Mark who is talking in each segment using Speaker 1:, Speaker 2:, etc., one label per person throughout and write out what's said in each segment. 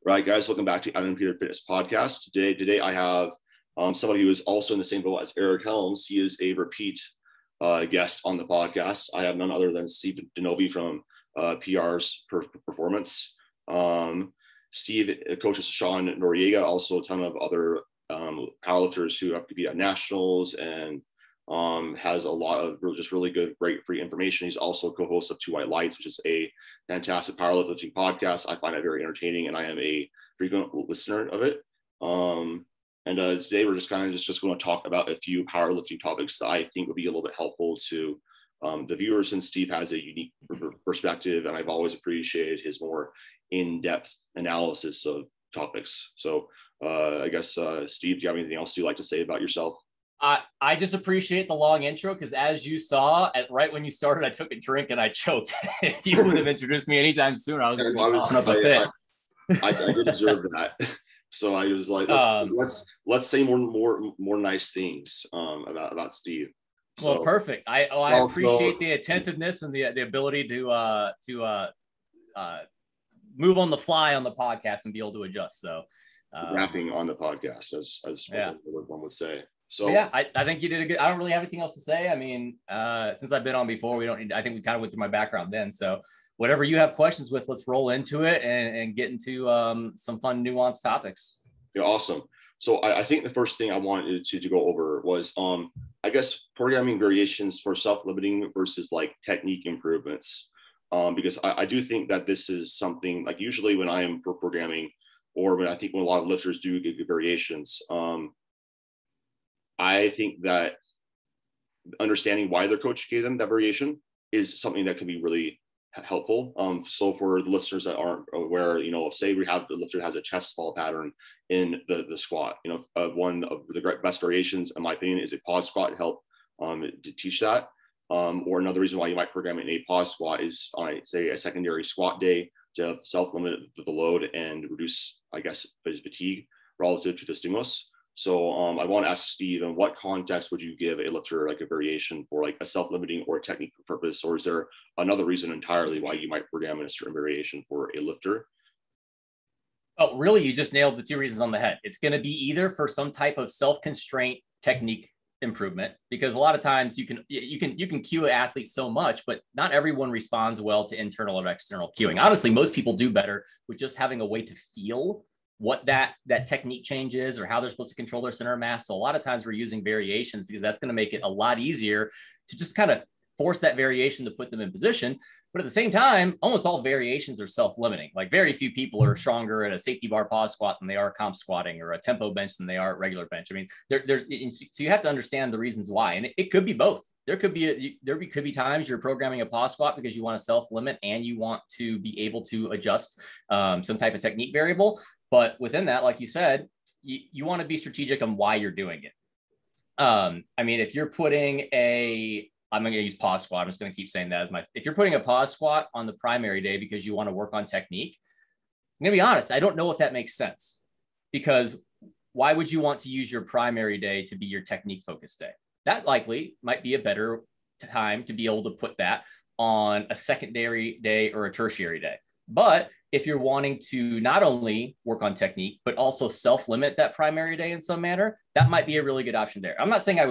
Speaker 1: Right, guys, welcome back to Evan Peter Fitness Podcast. Today I have somebody who is also in the same boat as Eric Helms. He is a repeat guest on the podcast. I have none other than Steve DeNovi from PR's Performance. Steve coaches Sean Noriega, also a ton of other powerlifters who have to be at nationals, and has a lot of really good, great free information. He's also a co-host of Two White Lights, which is a fantastic powerlifting podcast. I find it very entertaining, and I am a frequent listener of it. Today we're just going to talk about a few powerlifting topics that I think would be a little bit helpful to the viewers, since Steve has a unique perspective, and I've always appreciated his more in-depth analysis of topics. So I guess, Steve, do you have anything else you'd like to say about yourself?
Speaker 2: I just appreciate the long intro, because as you saw, right when you started, I took a drink and I choked. If you would have introduced me anytime sooner, I was going to be a fit.
Speaker 1: I did observe that. So I was like, let's say more nice things about Steve.
Speaker 2: So, well, perfect. I appreciate the attentiveness and the ability to move on the fly on the podcast and be able to adjust. So
Speaker 1: rapping on the podcast, as one would say. So
Speaker 2: yeah, I think you did a good. I don't really have anything else to say. I mean, since I've been on before, I think we kind of went through my background then. So whatever you have questions with, let's roll into it and get into some fun, nuanced topics.
Speaker 1: Yeah, awesome. So I think the first thing I wanted to go over was, I guess, programming variations for self-limiting versus like technique improvements. Because I do think that this is something, like, usually when I am programming, or when a lot of lifters do get good variations, I think that understanding why their coach gave them that variation is something that can be really helpful. So for the listeners that aren't aware, say we have the lifter has a chest fall pattern in the squat. One of the best variations, in my opinion, is a pause squat to help to teach that. Or another reason why you might program in a pause squat is on, say, a secondary squat day to self-limit the load and reduce, I guess, fatigue relative to the stimulus. So I want to ask Steve, in what context would you give a lifter like a variation for like a self-limiting or a technique purpose? Or is there another reason entirely why you might program in a certain variation for a lifter?
Speaker 2: Oh, really? You just nailed the two reasons on the head. It's going to be either for some type of self-constraint technique improvement, because a lot of times you can cue an athlete so much, but not everyone responds well to internal or external cueing. Honestly, most people do better with just having a way to feel what that technique change is, or how they're supposed to control their center of mass. So a lot of times we're using variations because that's going to make it a lot easier to just kind of force that variation to put them in position. But at the same time, almost all variations are self-limiting. Like, very few people are stronger at a safety bar pause squat than they are comp squatting, or a tempo bench than they are at regular bench. I mean, so you have to understand the reasons why, and it could be both. There could be times you're programming a pause squat because you want to self-limit and you want to be able to adjust some type of technique variable. But within that, like you said, you want to be strategic on why you're doing it. I mean, if you're putting I'm going to use pause squat. I'm just going to keep saying that if you're putting a pause squat on the primary day because you want to work on technique, I'm going to be honest, I don't know if that makes sense, because why would you want to use your primary day to be your technique focused day? That likely might be a better time to be able to put that on a secondary day or a tertiary day. But if you're wanting to not only work on technique, but also self-limit that primary day in some manner, that might be a really good option there. I'm not saying I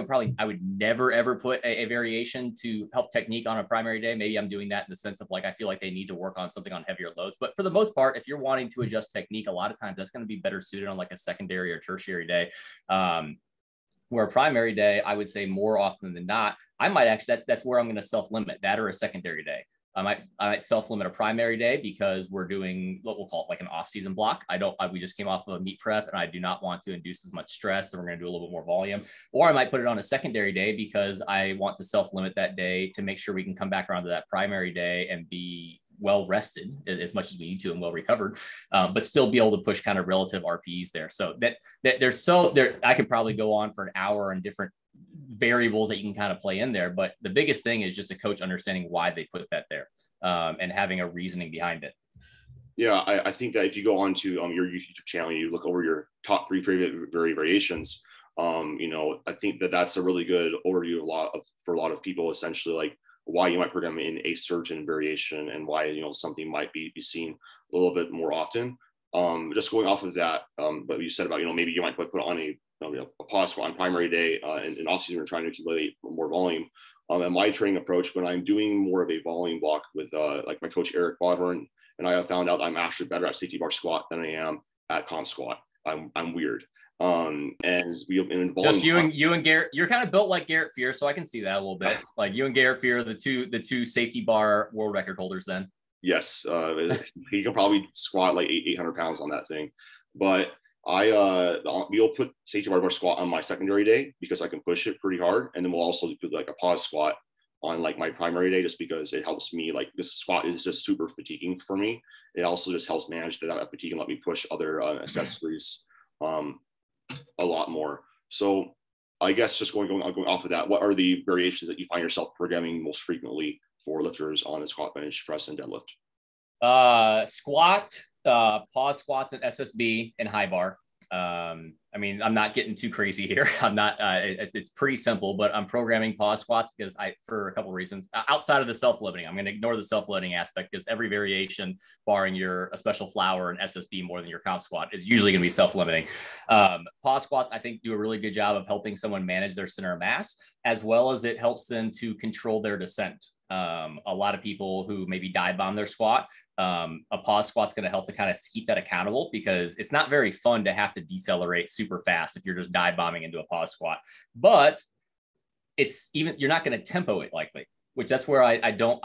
Speaker 2: would never, ever put a variation to help technique on a primary day. Maybe I'm doing that in the sense of, like, I feel like they need to work on something on heavier loads. But for the most part, if you're wanting to adjust technique, a lot of times that's going to be better suited on like a secondary or tertiary day. Where a primary day, I would say more often than not, I might actually, that's where I'm going to self-limit that, or a secondary day. I might self-limit a primary day because we're doing what we'll call like an off-season block. We just came off of a meet prep, and I do not want to induce as much stress, so we're going to do a little bit more volume. Or I might put it on a secondary day because I want to self-limit that day to make sure we can come back around to that primary day and be well rested as much as we need to and well recovered, but still be able to push kind of relative RPEs there. So I could probably go on for an hour on different variables that you can kind of play in there. But the biggest thing is just a coach understanding why they put that there, and having a reasoning behind it.
Speaker 1: Yeah, I think that if you go on to your YouTube channel, you look over your top 3 favorite variations, I think that that's a really good overview for a lot of people, essentially, like why you might program in a certain variation and why, something might be seen a little bit more often. Just going off of that, but you said about, maybe you might put on a pause squat on primary day and off season, we're trying to accumulate more volume. And my training approach, when I'm doing more of a volume block with like my coach Eric Bodwin, and I have found out I'm actually better at safety bar squat than I am at comp squat. I'm weird. And we in volume
Speaker 2: just you and Garrett, you're kind of built like Garrett Fear, so I can see that a little bit. Like you and Garrett Fear, the two safety bar world record holders. Then
Speaker 1: yes, he can probably squat like 800 pounds on that thing, but we'll put safety bar squat on my secondary day because I can push it pretty hard, and then we'll also do like a pause squat on like my primary day just because it helps me. Like this squat is just super fatiguing for me. It also just helps manage that fatigue and let me push other accessories a lot more. So I guess just going off of that, what are the variations that you find yourself programming most frequently for lifters on the squat, bench, press, and deadlift?
Speaker 2: Squat, pause squats and SSB and high bar. I mean, I'm not getting too crazy here. I'm not, it's pretty simple, but I'm programming pause squats because for a couple of reasons outside of the self-limiting, I'm going to ignore the self-limiting aspect because every variation barring a special flower and SSB more than your comp squat is usually going to be self-limiting. Pause squats, I think, do a really good job of helping someone manage their center of mass, as well as it helps them to control their descent. A lot of people who maybe dive bomb their squat, a pause squat's going to help to kind of keep that accountable because it's not very fun to have to decelerate super fast if you're just dive bombing into a pause squat. But you're not going to tempo it likely, which that's where I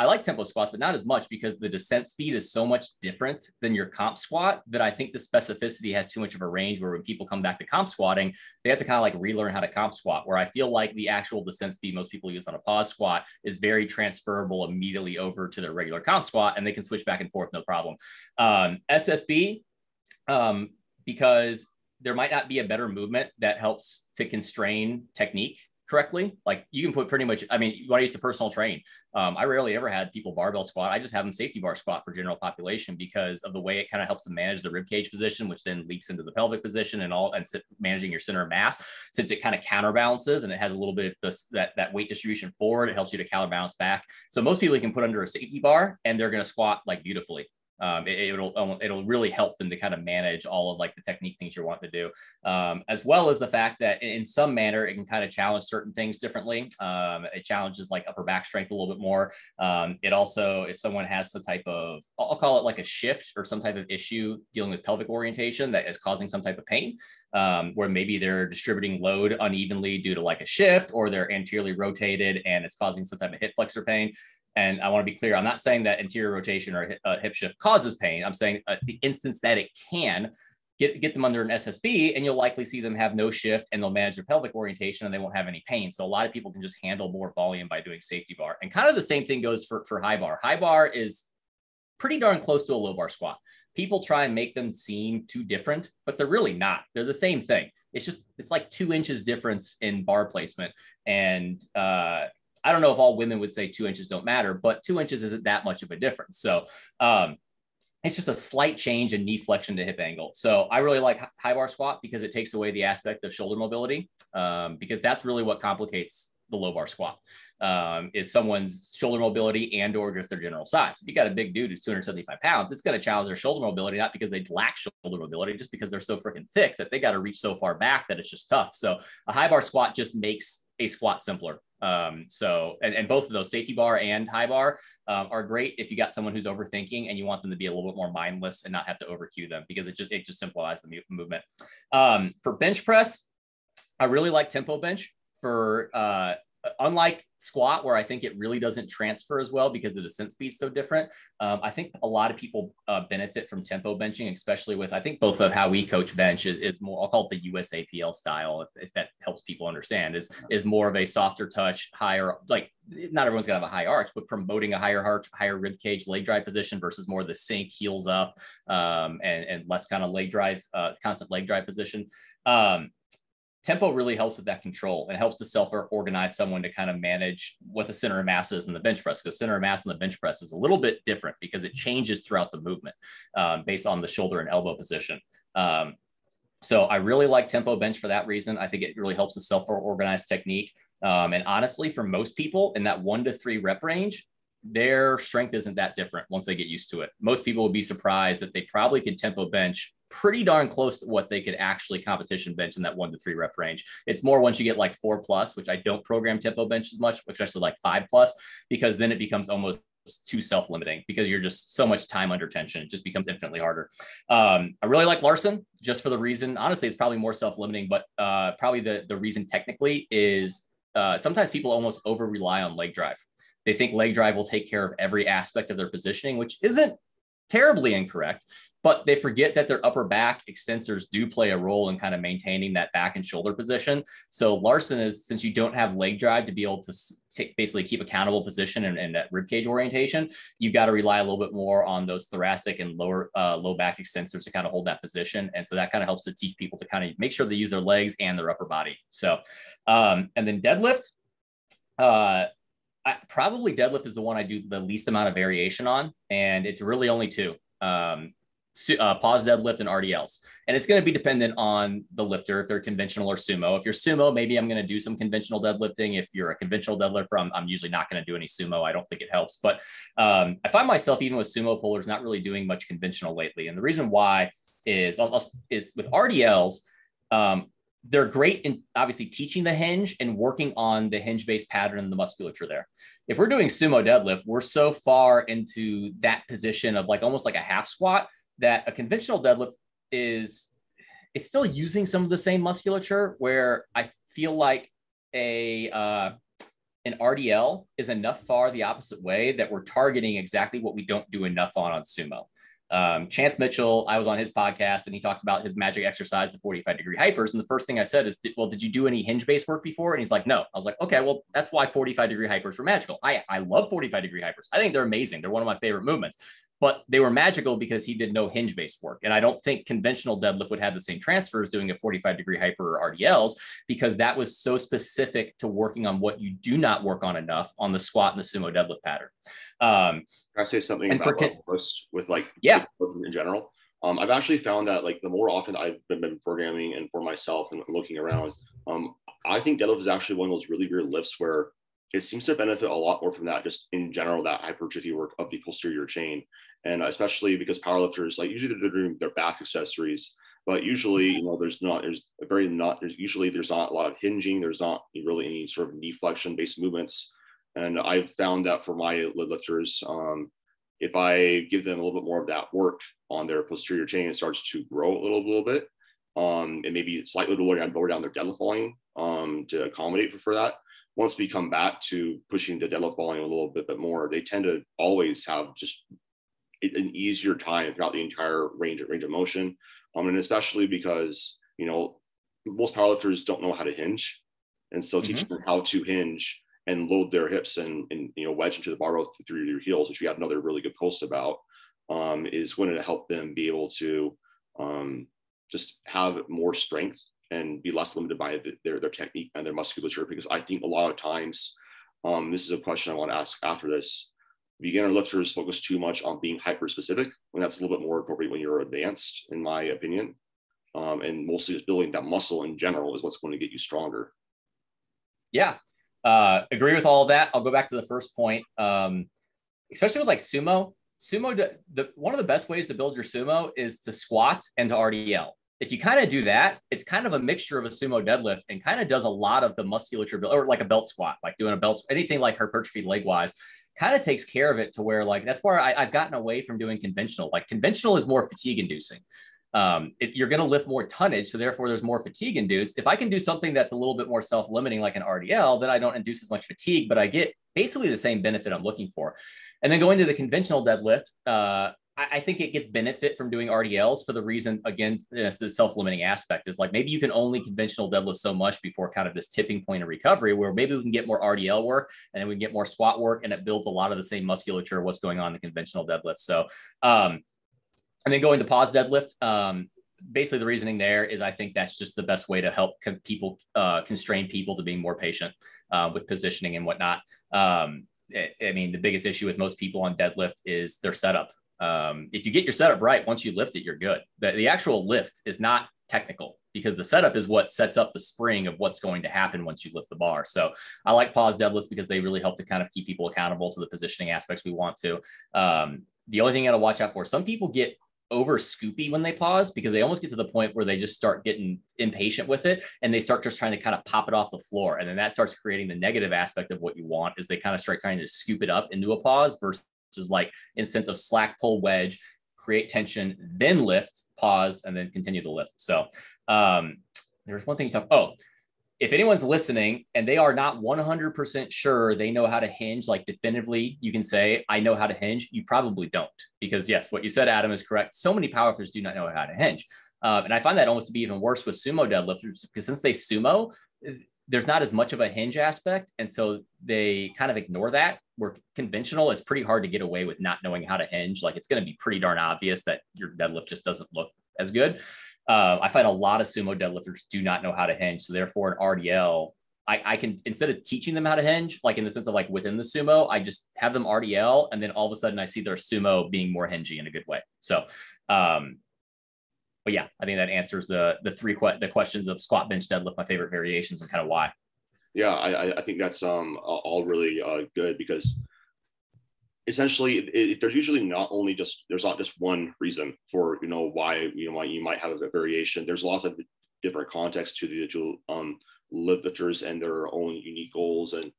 Speaker 2: like tempo squats, but not as much because the descent speed is so much different than your comp squat that I think the specificity has too much of a range where when people come back to comp squatting, they have to kind of like relearn how to comp squat, where I feel like the actual descent speed most people use on a pause squat is very transferable immediately over to their regular comp squat, and they can switch back and forth, no problem. SSB, because there might not be a better movement that helps to constrain technique correctly. Like you can put pretty much, I mean, when I used to personal train, I rarely ever had people barbell squat. I just have them safety bar squat for general population because of the way it kind of helps to manage the rib cage position, which then leaks into the pelvic position and managing your center of mass, since it kind of counterbalances and it has a little bit of that weight distribution forward. It helps you to counterbalance back. So most people you can put under a safety bar and they're going to squat like beautifully. It'll really help them to kind of manage all of like the technique things you want to do, as well as the fact that in some manner it can kind of challenge certain things differently. It challenges like upper back strength a little bit more. It also, if someone has some type of, I'll call it like a shift or some type of issue dealing with pelvic orientation that is causing some type of pain, where maybe they're distributing load unevenly due to like a shift, or they're anteriorly rotated and it's causing some type of hip flexor pain. And I want to be clear, I'm not saying that anterior rotation or hip shift causes pain. I'm saying the instance that it can get them under an SSB, and you'll likely see them have no shift and they'll manage their pelvic orientation and they won't have any pain. So a lot of people can just handle more volume by doing safety bar. And kind of the same thing goes for high bar. High bar is pretty darn close to a low bar squat. People try and make them seem too different, but they're really not. They're the same thing. It's like 2 inches difference in bar placement. And I don't know if all women would say 2 inches don't matter, but 2 inches isn't that much of a difference. So it's just a slight change in knee flexion to hip angle. So I really like high bar squat because it takes away the aspect of shoulder mobility, because that's really what complicates the low bar squat, is someone's shoulder mobility and or just their general size. If you got a big dude who's 275 pounds, it's going to challenge their shoulder mobility, not because they lack shoulder mobility, just because they're so freaking thick that they got to reach so far back that it's just tough. So a high bar squat just makes a squat simpler. And both of those, safety bar and high bar, are great if you got someone who's overthinking and you want them to be a little bit more mindless and not have to overcue them, because it just simplifies the movement. For bench press, I really like tempo bench for unlike squat, where I think it really doesn't transfer as well because the descent speed is so different. I think a lot of people benefit from tempo benching, especially with, I think both of how we coach bench is more, I'll call it the USAPL style, if that helps people understand, is more of a softer touch, higher, like not everyone's gonna have a high arch, but promoting a higher arch, higher rib cage, leg drive position versus more of the sink, heels up, and less kind of leg drive, constant leg drive position. Tempo really helps with that control and helps to self-organize someone to kind of manage what the center of mass is in the bench press, because center of mass in the bench press is a little bit different because it changes throughout the movement based on the shoulder and elbow position. So I really like tempo bench for that reason. I think it really helps to self-organize technique. And honestly, for most people in that 1 to 3 rep range, their strength isn't that different once they get used to it. Most people would be surprised that they probably could tempo bench pretty darn close to what they could actually competition bench in that 1 to 3 rep range. It's more once you get like 4+, which I don't program tempo bench as much, especially like 5+, because then it becomes almost too self-limiting because you're just so much time under tension. It just becomes infinitely harder. I really like Larson just for the reason, honestly, it's probably more self-limiting, but probably the reason technically is sometimes people almost over rely on leg drive. They think leg drive will take care of every aspect of their positioning, which isn't terribly incorrect, but they forget that their upper back extensors do play a role in kind of maintaining that back and shoulder position. So Larson is, since you don't have leg drive to be able to basically keep accountable position and that rib cage orientation, you've got to rely a little bit more on those thoracic and low back extensors to kind of hold that position. And so that kind of helps to teach people to kind of make sure they use their legs and their upper body. So, and then deadlift, probably deadlift is the one I do the least amount of variation on, and it's really only 2. Pause deadlift and RDLs. And it's going to be dependent on the lifter, if they're conventional or sumo. If you're sumo, maybe I'm going to do some conventional deadlifting. If you're a conventional deadlifter, I'm usually not going to do any sumo. I don't think it helps. But I find myself, even with sumo pullers, not really doing much conventional lately. And the reason why is with RDLs, they're great in obviously teaching the hinge and working on the hinge-based pattern and the musculature there. If we're doing sumo deadlift, we're so far into that position of like almost like a half squat that a conventional deadlift it's still using some of the same musculature, where I feel like an RDL is enough far the opposite way that we're targeting exactly what we don't do enough on sumo. Chance Mitchell, I was on his podcast and he talked about his magic exercise, the 45-degree hypers. And the first thing I said is, well, did you do any hinge-based work before? And he's like, no. I was like, okay, well, that's why 45-degree hypers were magical. I love 45-degree hypers. I think they're amazing. They're one of my favorite movements, but they were magical because he did no hinge-based work. And I don't think conventional deadlift would have the same transfers doing a 45-degree hyper or RDLs, because that was so specific to working on what you do not work on enough on the squat and the sumo deadlift pattern.
Speaker 1: Can I say something about with like in general? I've actually found that like the more often I've been programming and for myself and looking around, I think deadlift is actually one of those really weird lifts where it seems to benefit a lot more from that, just in general, that hypertrophy work of the posterior chain. And especially because powerlifters, like usually they're doing their back accessories, but usually, you know, there's not a lot of hinging. There's not really any sort of knee flexion based movements. And I've found that for my lifters, if I give them a little bit more of that work on their posterior chain, it starts to grow a little bit, and maybe slightly lower down their deadlift volume to accommodate for that. Once we come back to pushing the deadlift volume a little bit more, they tend to always have just an easier time throughout the entire range of motion, and especially because, you know, most powerlifters don't know how to hinge, and so teaching them how to hinge and load their hips and you know, wedge into the barbell through your heels, which we had another really good post about, is going to help them be able to just have more strength and be less limited by their technique and their musculature. Because I think a lot of times, this is a question I want to ask after this, beginner lifters focus too much on being hyper specific, when that's a little bit more appropriate when you're advanced, in my opinion. And mostly just building that muscle in general is what's going to get you stronger.
Speaker 2: Yeah. Agree with all of that. I'll go back to the first point. Especially with like sumo, one of the best ways to build your sumo is to squat and to RDL. If you kind of do that, it's kind of a mixture of a sumo deadlift and kind of does a lot of the musculature, or like a belt squat, like doing a belt, anything like hypertrophy leg wise, kind of takes care of it to where like, that's where I've gotten away from doing conventional. Like conventional is more fatigue inducing. If you're going to lift more tonnage, so therefore there's more fatigue induced. If I can do something that's a little bit more self-limiting, like an RDL, then I don't induce as much fatigue, but I get basically the same benefit I'm looking for. And then going to the conventional deadlift, I think it gets benefit from doing RDLs for the reason, again, it's the self-limiting aspect is like, maybe you can only conventional deadlift so much before kind of this tipping point of recovery, where maybe we can get more RDL work and then we can get more squat work, and it builds a lot of the same musculature of what's going on in the conventional deadlift. So, and then going to pause deadlift, basically the reasoning there is I think that's just the best way to help people, constrain people to being more patient with positioning and whatnot. I mean, the biggest issue with most people on deadlift is their setup. If you get your setup right, once you lift it, you're good. The actual lift is not technical, because the setup is what sets up the spring of what's going to happen once you lift the bar. So I like pause deadlifts because they really help to kind of keep people accountable to the positioning aspects we want to. The only thing you got to watch out for, some people get over scoopy when they pause because they almost get to the point where they just start getting impatient with it and they start just trying to kind of pop it off the floor. And then that starts creating the negative aspect of what you want, is they kind of start trying to scoop it up into a pause versus like in sense of slack, pull, wedge, create tension, then lift, pause, and then continue to lift. So there's one thing you talk. Oh, if anyone's listening and they are not 100% sure they know how to hinge, like definitively, you can say, I know how to hinge. You probably don't, because yes, what you said, Adam, is correct. So many powerlifters do not know how to hinge. And I find that almost to be even worse with sumo deadlifters, because since they sumo, there's not as much of a hinge aspect. And so they kind of ignore that. Where conventional, it's pretty hard to get away with not knowing how to hinge. Like it's going to be pretty darn obvious that your deadlift just doesn't look as good. I find a lot of sumo deadlifters do not know how to hinge. So therefore an RDL, I can, instead of teaching them how to hinge, like in the sense of like within the sumo, I just have them RDL. And then all of a sudden I see their sumo being more hingy in a good way. So, but yeah, I think that answers the questions of squat, bench, deadlift, my favorite variations, and kind of why.
Speaker 1: Yeah, I think that's all really good, because essentially there's usually there's not just one reason for why you might have a variation. There's lots of different contexts to the individual lifters and their own unique goals and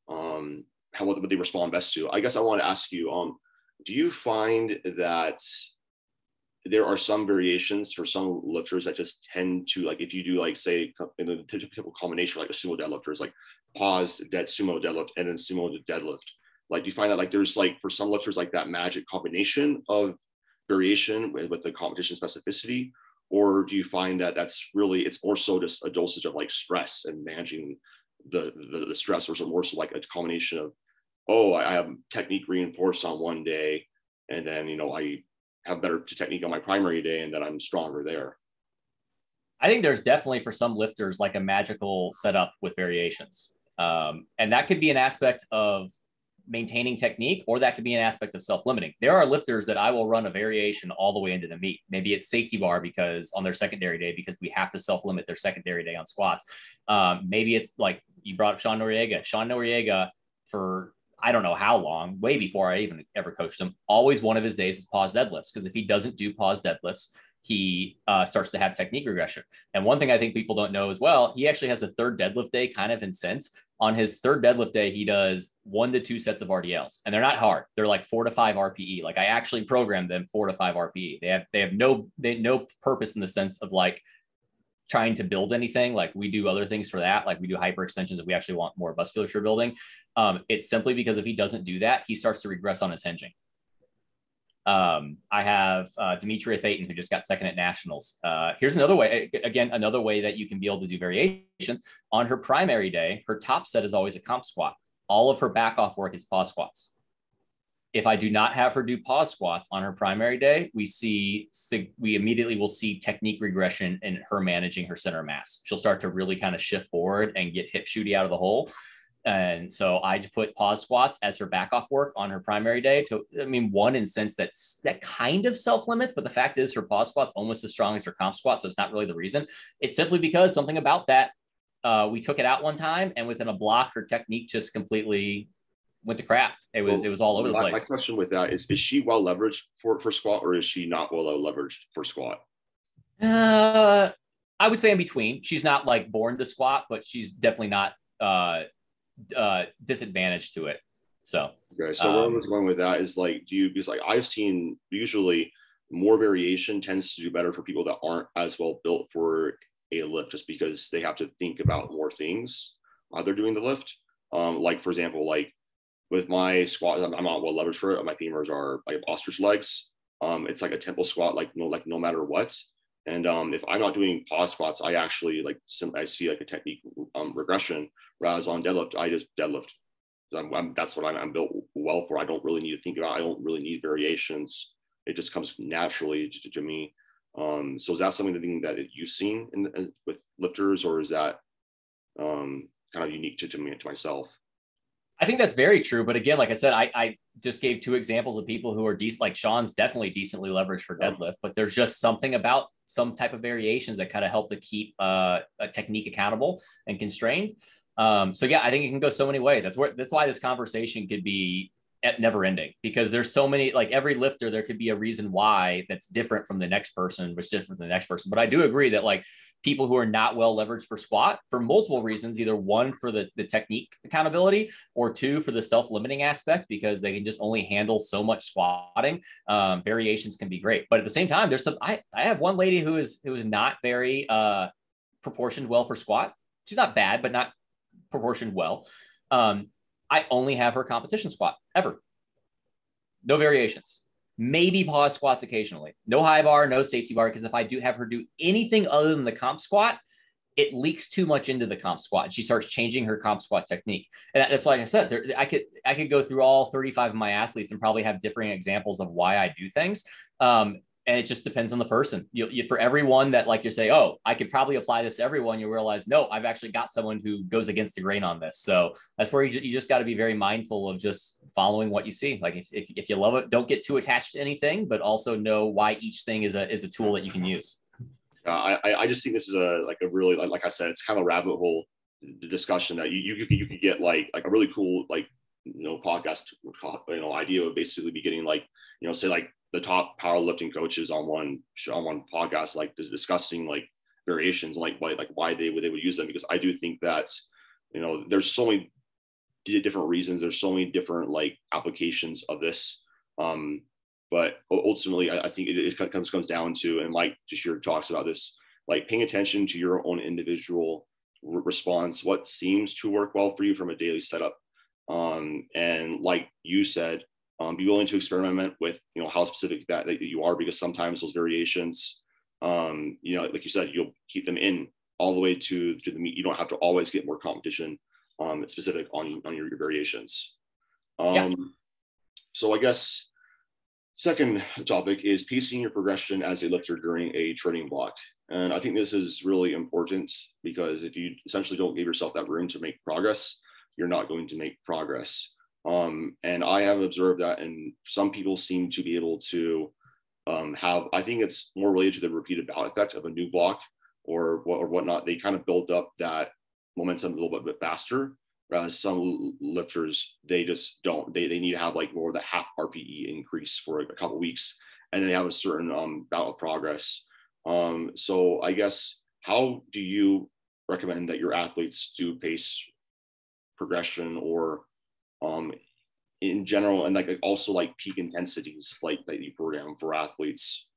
Speaker 1: what they respond best to. I guess I want to ask you, do you find that there are some variations for some lifters that just tend to, like, if you do, like, say, in the typical combination, like a sumo deadlifter is like pause, dead sumo deadlift, and then sumo deadlift. Like, do you find that, like, there's, like, for some lifters, like that magic combination of variation with the competition specificity? Or do you find that it's more so just a dosage of like stress and managing the stress, or is it more so like a combination of, oh, I have technique reinforced on one day, and then, I have better technique on my primary day, and then I'm stronger there?
Speaker 2: I think there's definitely for some lifters like a magical setup with variations. And that could be an aspect of maintaining technique, or that could be an aspect of self-limiting. There are lifters that I will run a variation all the way into the meet. Maybe it's safety bar because on their secondary day, because we have to self-limit their secondary day on squats. Maybe it's like you brought up Sean Noriega for, I don't know how long, way before I even ever coached him. Always one of his days is pause deadlifts, because if he doesn't do pause deadlifts, he starts to have technique regression. And one thing I think people don't know as well, he actually has a third deadlift day kind of in sense. On his third deadlift day, he does 1 to 2 sets of RDLs, and they're not hard. They're like 4 to 5 RPE. Like I actually programmed them 4 to 5 RPE. They have no purpose in the sense of like trying to build anything. Like we do other things for that. Like we do hyper extensions if we actually want more musculature building. It's simply because if he doesn't do that, he starts to regress on his hinging. I have Demetria Thayton, who just got second at nationals. Here's another way, another way that you can be able to do variations. On her primary day, her top set is always a comp squat. All of her back off work is pause squats. If I do not have her do pause squats on her primary day, we immediately will see technique regression in her managing her center mass. She'll start to really kind of shift forward and get hip shooty out of the hole. And so I put pause squats as her back off work on her primary day one in sense that kind of self limits, but the fact is her pause squats almost as strong as her comp squat. So it's not really the reason. It's simply because something about that, we took it out one time, and within a block, her technique just completely went to crap. It was all over the place.
Speaker 1: My question with that is she well leveraged for squat, or is she not well leveraged for squat?
Speaker 2: I would say in between. She's not like born to squat, but she's definitely not disadvantage to it. So
Speaker 1: okay, so where I was going with that is like, because like I've seen usually more variation tends to do better for people that aren't as well built for a lift, just because they have to think about more things while they're doing the lift. Like for example, like with my squat, I'm not well leveraged for it. My femurs are like ostrich legs. It's like a tempo squat, like no matter what. And if I'm not doing pause squats, I actually I see like a technique regression. Whereas on deadlift, I just deadlift. That's what I'm built well for. I don't really need to think about. I don't really need variations. It just comes naturally to me. So is that something that you've seen with lifters, or is that kind of unique to me, to myself?
Speaker 2: I think that's very true. But again, like I said, I just gave two examples of people who are decent. Like Sean's definitely decently leveraged for deadlift, but there's just something about some type of variations that kind of help to keep a technique accountable and constrained. So yeah, I think it can go so many ways. That's why this conversation could be never ending, because there's so many, like every lifter, there could be a reason why that's different from the next person, which is different from the next person. But I do agree that like people who are not well leveraged for squat for multiple reasons, either one for the technique accountability, or two for the self-limiting aspect, because they can just only handle so much squatting. Variations can be great. But at the same time, there's some, I have one lady who is not very proportioned well for squat. She's not bad, but not proportioned well. I only have her competition squat ever. No variations. Maybe pause squats occasionally. No high bar, no safety bar, because if I do have her do anything other than the comp squat, it leaks too much into the comp squat. She starts changing her comp squat technique. And that's why, like I said, I could go through all 35 of my athletes and probably have differing examples of why I do things. And it just depends on the person. For everyone that like you say, oh, I could probably apply this to everyone, you realize, no, I've actually got someone who goes against the grain on this. So that's where you just got to be very mindful of just following what you see. Like if you love it, don't get too attached to anything, but also know why each thing is a tool that you can use.
Speaker 1: I just think this is a really, like I said, it's kind of a rabbit hole discussion that you could get like a really cool, like, podcast, idea of basically be getting like, say like the top powerlifting coaches on one podcast, like discussing like variations, like why they would use them. Because I do think that, there's so many different reasons. There's so many different like applications of this. But ultimately, I think it comes down to, and Mike just here talks about this, like paying attention to your own individual response, what seems to work well for you from a daily setup. And like you said, be willing to experiment with, how specific that you are, because sometimes those variations, like you said, you'll keep them in all the way to the meet. You don't have to always get more competition specific on your variations. So I guess second topic is pacing your progression as a lifter during a training block. And I think this is really important, because if you essentially don't give yourself that room to make progress, you're not going to make progress. And I have observed that, and some people seem to be able to have, I think it's more related to the repeated bout effect of a new block or whatnot. They kind of build up that momentum a little bit faster. Whereas some lifters, they just don't. They need to have like more of the half RPE increase for a couple of weeks, and then they have a certain bout of progress. So I guess, how do you recommend that your athletes do pace progression, or in general, and like also like peak intensities like that you program for athletes?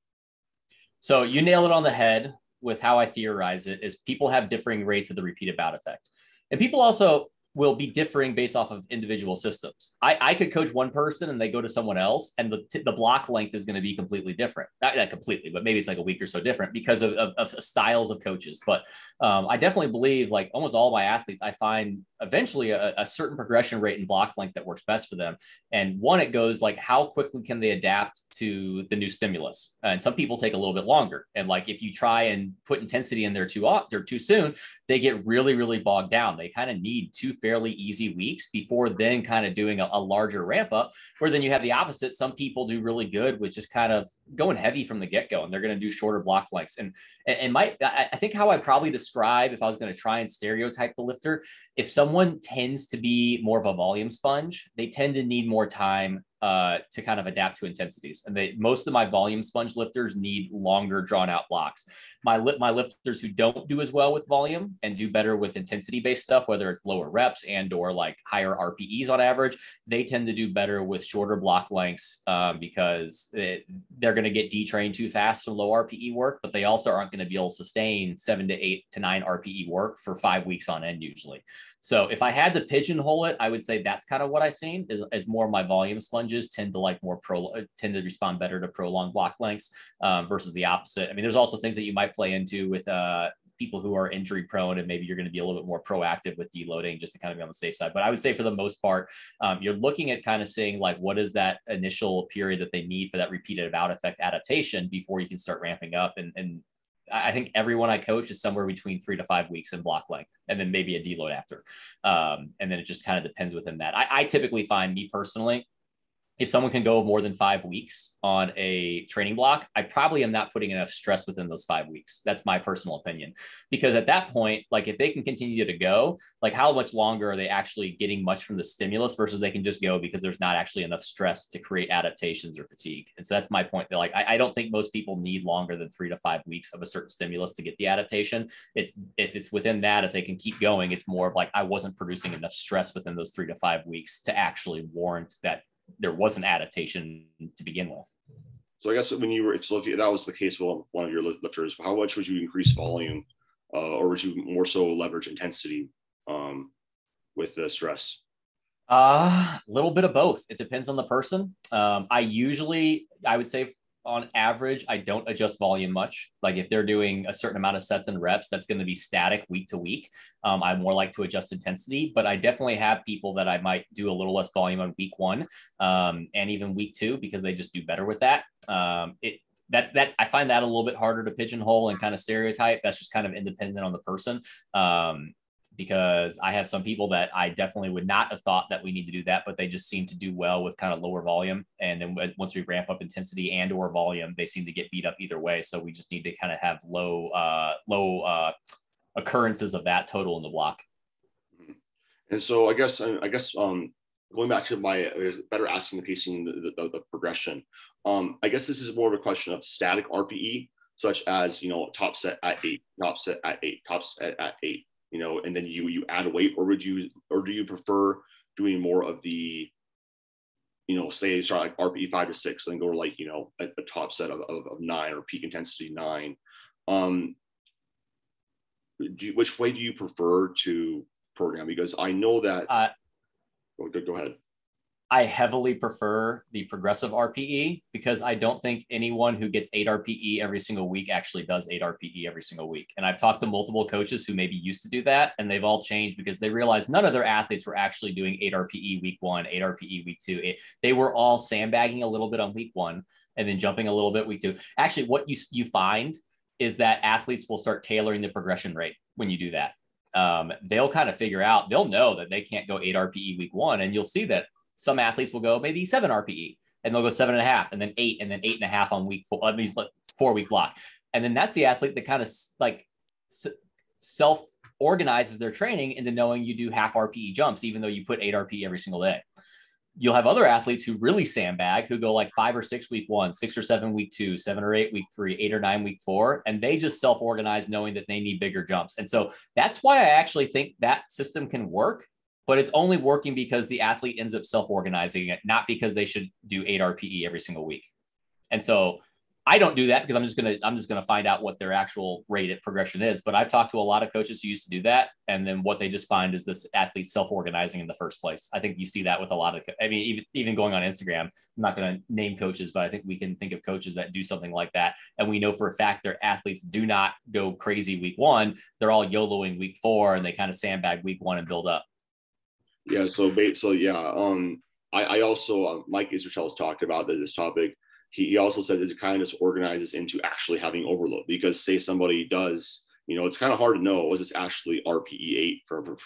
Speaker 2: So you nail it on the head with how I theorize it. Is people have differing rates of the repeated bout effect, and people also will be differing based off of individual systems. I could coach one person and they go to someone else, and the block length is going to be completely different. Not completely, but maybe it's like a week or so different because of styles of coaches. But I definitely believe, like almost all my athletes, I find eventually a certain progression rate and block length that works best for them. And one, it goes like, how quickly can they adapt to the new stimulus? And some people take a little bit longer. And like, if you try and put intensity in there too soon, they get really, really bogged down. They kind of need 2 fairly easy weeks before then kind of doing a larger ramp up, where then you have the opposite. Some people do really good with just kind of going heavy from the get-go, and they're going to do shorter block lengths. And I think how I probably describe, if I was going to try and stereotype the lifter, if someone tends to be more of a volume sponge, they tend to need more time to kind of adapt to intensities. And most of my volume sponge lifters need longer drawn out blocks. My lifters who don't do as well with volume and do better with intensity based stuff, whether it's lower reps and or like higher RPEs on average, they tend to do better with shorter block lengths because they're going to get detrained too fast from low RPE work, but they also aren't going to be able to sustain 7 to 8 to 9 RPE work for 5 weeks on end usually. So if I had to pigeonhole it, I would say that's kind of what I've seen is more of my volume sponges tend to respond better to prolonged block lengths versus the opposite. I mean, there's also things that you might play into with people who are injury prone, and maybe you're going to be a little bit more proactive with deloading just to kind of be on the safe side. But I would say for the most part, you're looking at kind of seeing like, what is that initial period that they need for that repeated bout effect adaptation before you can start ramping up. And I think everyone I coach is somewhere between 3 to 5 weeks in block length, and then maybe a deload after. And then it just kind of depends within that. I typically find, me personally, if someone can go more than 5 weeks on a training block, I probably am not putting enough stress within those 5 weeks. That's my personal opinion. Because at that point, like if they can continue to go, like how much longer are they actually getting much from the stimulus versus they can just go because there's not actually enough stress to create adaptations or fatigue. And so that's my point. That like, I don't think most people need longer than 3 to 5 weeks of a certain stimulus to get the adaptation. It's if it's within that, if they can keep going, it's more of like, I wasn't producing enough stress within those 3 to 5 weeks to actually warrant that there was an adaptation to begin with.
Speaker 1: So I guess when you were, if that was the case with one of your lifters, how much would you increase volume, or would you more so leverage intensity with the stress?
Speaker 2: A little bit of both. It depends on the person. I would say on average, I don't adjust volume much. Like if they're doing a certain amount of sets and reps, that's going to be static week to week. I more like to adjust intensity, but I definitely have people that I might do a little less volume on week 1 and even week 2 because they just do better with that. That I find that a little bit harder to pigeonhole and kind of stereotype. That's just kind of independent on the person. Because I have some people that I definitely would not have thought that we need to do that, but they just seem to do well with kind of lower volume. And then once we ramp up intensity and or volume, they seem to get beat up either way. So we just need to kind of have low occurrences of that total in the block.
Speaker 1: And so I guess going back to my better asking the pacing, the progression, I guess this is more of a question of static RPE, such as, top set at 8, top set at 8, top set at 8. And then you add a weight, or do you prefer doing more of the, say start like RPE 5 to 6, then go to like, a top set of 9 or peak intensity 9. Which way do you prefer to program? Because I know that, go ahead.
Speaker 2: I heavily prefer the progressive RPE because I don't think anyone who gets 8 RPE every single week actually does 8 RPE every single week. And I've talked to multiple coaches who maybe used to do that, and they've all changed because they realized none of their athletes were actually doing 8 RPE week 1, 8 RPE week 2. They were all sandbagging a little bit on week 1 and then jumping a little bit week 2. Actually, what you find is that athletes will start tailoring the progression rate when you do that. They'll kind of figure out, they'll know that they can't go 8 RPE week 1, and you'll see that some athletes will go maybe 7 RPE and they'll go 7.5 and then 8 and then 8.5 on week 4, 4-week block. And then that's the athlete that kind of like self-organizes their training into knowing you do half RPE jumps, even though you put 8 RPE every single day. You'll have other athletes who really sandbag, who go like 5 or 6 week 1, 6 or 7 week 2, 7 or 8 week 3, 8 or 9 week 4, and they just self-organize knowing that they need bigger jumps. And so that's why I actually think that system can work, but it's only working because the athlete ends up self-organizing it, not because they should do 8 RPE every single week. And so I don't do that because I'm just gonna find out what their actual rate at progression is. But I've talked to a lot of coaches who used to do that, and then what they just find is this athlete self-organizing in the first place. I think you see that with a lot of, even going on Instagram. I'm not going to name coaches, but I think we can think of coaches that do something like that, and we know for a fact their athletes do not go crazy week 1. They're all YOLOing week 4, and they kind of sandbag week 1 and build up.
Speaker 1: Yeah. I also, Mike Israel has talked about this topic. He also said it kind of just organizes into actually having overload, because say somebody does, it's kind of hard to know, was this actually RPE 8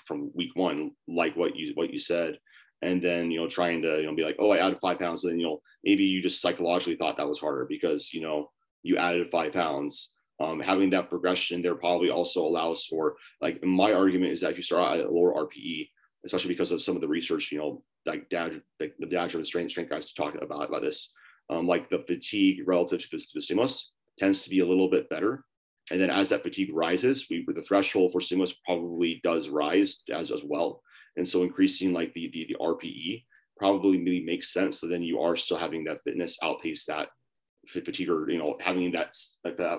Speaker 1: from week 1, like what you said. And then, trying to, be like, oh, I added 5 pounds. And then, maybe you just psychologically thought that was harder because, you added 5 pounds. Having that progression there probably also allows for, like, my argument is that if you start at a lower RPE, especially because of some of the research, like the data strength guys to talk about this, like the fatigue relative to the stimulus tends to be a little bit better. And then as that fatigue rises, the threshold for stimulus probably does rise as well. And so increasing like the RPE probably really makes sense. So then you are still having that fitness outpace that fatigue, or, having that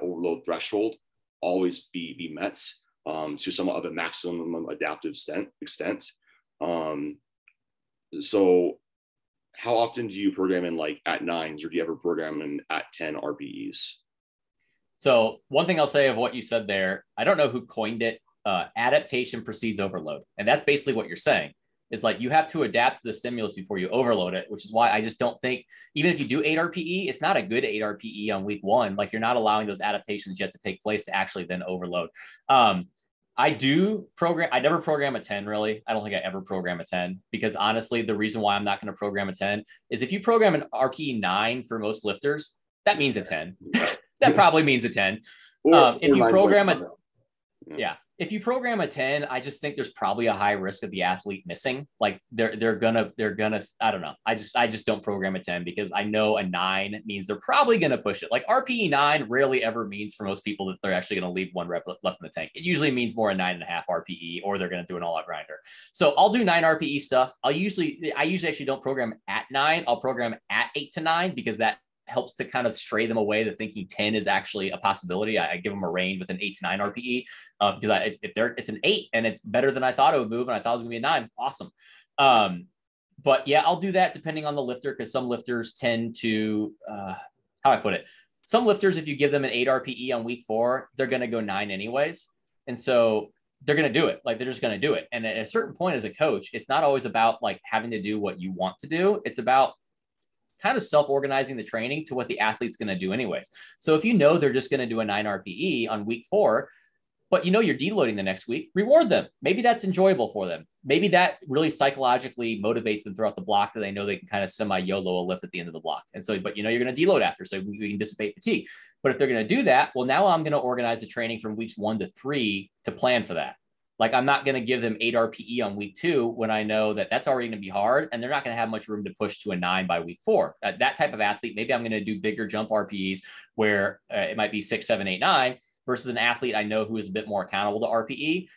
Speaker 1: overload threshold always be met to somewhat of a maximum adaptive extent. So how often do you program in like at 9s, or do you ever program in at 10 RPEs?
Speaker 2: So one thing I'll say of what you said there, I don't know who coined it. Adaptation precedes overload. And that's basically what you're saying. is like, you have to adapt to the stimulus before you overload it, which is why I just don't think, even if you do 8 RPE, it's not a good 8 RPE on week 1. Like, you're not allowing those adaptations yet to take place to actually then overload. I never program a 10, really. I don't think I ever program a 10, because honestly, the reason why I'm not going to program a 10 is if you program an RPE 9 for most lifters, that means a 10. That probably means a 10. If you program if you program a 10, I just think there's probably a high risk of the athlete missing. Like, they're gonna, I don't know. I just don't program a 10, because I know a 9 means they're probably gonna push it. Like, RPE 9 rarely ever means for most people that they're actually gonna leave 1 rep left in the tank. It usually means more a 9.5 RPE, or they're gonna do an all-out grinder. So I'll do 9 RPE stuff. I usually actually don't program at 9. I'll program at 8 to 9, because that helps to kind of stray them away to thinking 10 is actually a possibility. I give them a range with an 8 to 9 RPE, because it's an 8 and it's better than I thought it would move, and I thought it was gonna be a 9, awesome. But yeah, I'll do that depending on the lifter, because some lifters tend to, how I put it, some lifters, if you give them an 8 RPE on week 4, they're going to go 9 anyways. And so they're going to do it. Like, they're just going to do it. And at a certain point as a coach, it's not always about like having to do what you want to do. It's about kind of self-organizing the training to what the athlete's going to do anyways. So if you know they're just going to do a 9 RPE on week 4, but you know you're deloading the next week, reward them. Maybe that's enjoyable for them. Maybe that really psychologically motivates them throughout the block, that they know they can kind of semi-YOLO a lift at the end of the block. And so, but you know, you're going to deload after, so we can dissipate fatigue. But if they're going to do that, well, now I'm going to organize the training from weeks 1 to 3 to plan for that. Like, I'm not going to give them 8 RPE on week 2 when I know that that's already going to be hard, and they're not going to have much room to push to a 9 by week 4. That type of athlete, maybe I'm going to do bigger jump RPEs where it might be 6, 7, 8, 9, versus an athlete I know who is a bit more accountable to RPE.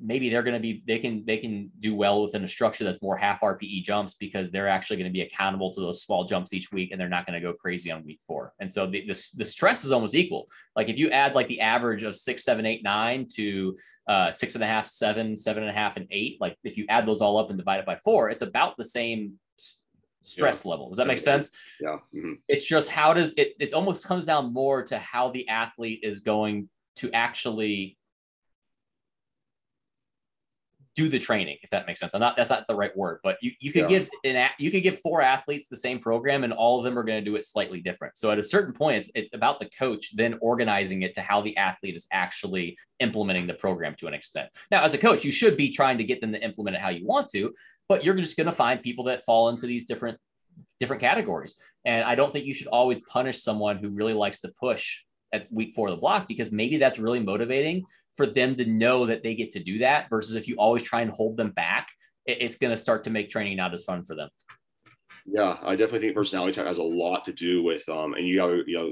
Speaker 2: Maybe they're going to be, they can do well within a structure that's more half RPE jumps, because they're actually going to be accountable to those small jumps each week, and they're not going to go crazy on week 4. And so the stress is almost equal. Like, if you add like the average of 6, 7, 8, 9 to 6.5, 7, 7.5, and 8, like if you add those all up and divide it by 4, it's about the same stress level. Does that make sense?
Speaker 1: Yeah. Mm-hmm.
Speaker 2: It's just, how does it almost comes down more to how the athlete is going to actually do the training, if that makes sense. That's not the right word, but you could give 4 athletes the same program, and all of them are going to do it slightly different. So at a certain point, it's about the coach then organizing it to how the athlete is actually implementing the program to an extent. Now, as a coach, you should be trying to get them to implement it how you want to, but you're just going to find people that fall into these different categories. And I don't think you should always punish someone who really likes to push at week 4 of the block, because maybe that's really motivating for them to know that they get to do that, versus if you always try and hold them back, it's going to start to make training not as fun for them.
Speaker 1: Yeah, I definitely think personality type has a lot to do with, and you know,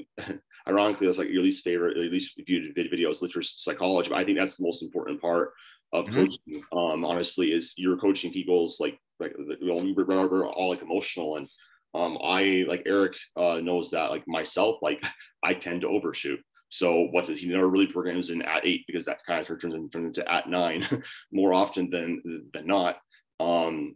Speaker 1: ironically, that's like your least favorite, at least viewed videos, literary psychology. But I think that's the most important part of coaching. Honestly, is you're coaching people's like we're all like emotional, and I, like Eric knows that, like myself, like I tend to overshoot. So what does he never really programs in at 8, because that kind of turns into at 9 more often than not. And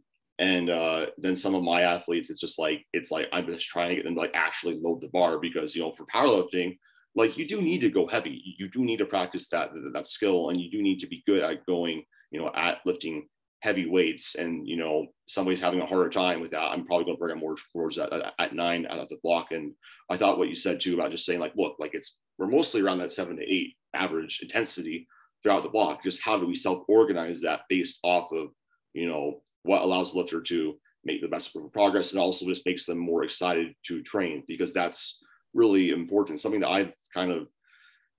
Speaker 1: then some of my athletes, it's like I'm just trying to get them to like actually load the bar, because, you know, for powerlifting, like you do need to go heavy. You do need to practice that skill, and you do need to be good at going, you know, at lifting heavy weights. And, you know, somebody's having a harder time with that, I'm probably going to program more towards that at 9 at the block. And I thought what you said too about just saying like, look, like we're mostly around that 7 to 8 average intensity throughout the block. Just how do we self-organize that based off of, you know, what allows the lifter to make the best progress, and also just makes them more excited to train, because that's really important. Something that I've kind of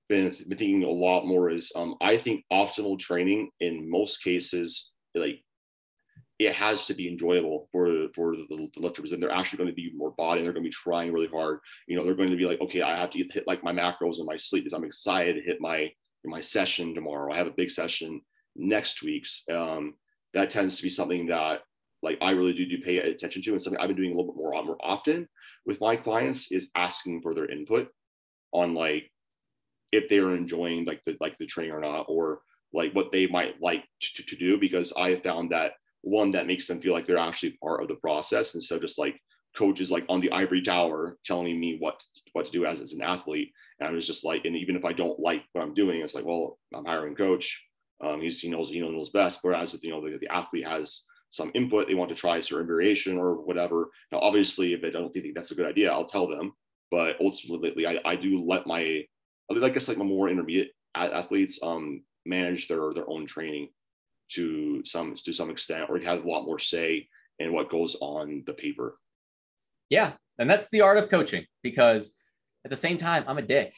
Speaker 1: been thinking a lot more is I think optimal training in most cases, like it has to be enjoyable for the lifters, and they're actually going to be more body, and they're going to be trying really hard. You know, they're going to be like, okay, I have to hit like my macros and my sleep, because I'm excited to hit my session tomorrow. I have a big session next week's. That tends to be something that like I really do pay attention to, and something I've been doing a little bit more often with my clients is asking for their input on like if they're enjoying like the training or not, or like what they might like to do, because I have found that one, that makes them feel like they're actually part of the process, and so just like coaches like on the ivory tower telling me what to do as an athlete. And I was just like, and even if I don't like what I'm doing, it's like, well, I'm hiring a coach. He knows best. Whereas, you know, the athlete has some input, they want to try a certain variation or whatever. Now, obviously, if I don't think that's a good idea, I'll tell them. But ultimately, I do let my, I guess like my more intermediate athletes manage their own training to some extent, or have a lot more say in what goes on the paper.
Speaker 2: Yeah, and that's the art of coaching, because at the same time, I'm a dick.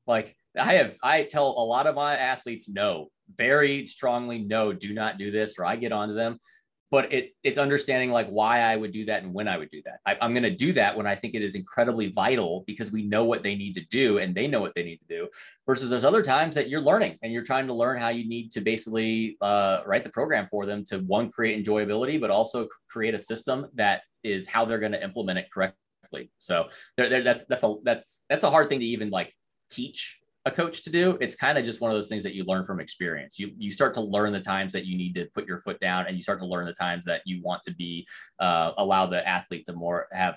Speaker 2: Like I tell a lot of my athletes no, very strongly no, do not do this, or I get onto them. But it's understanding like why I would do that and when I would do that. I'm going to do that when I think it is incredibly vital, because we know what they need to do and they know what they need to do, versus there's other times that you're learning and you're trying to learn how you need to basically write the program for them to, one, create enjoyability, but also create a system that is how they're going to implement it correctly. So that's a hard thing to even like teach a coach to do. It's kind of just one of those things that you learn from experience. You start to learn the times that you need to put your foot down, and you start to learn the times that you want to be allow the athlete to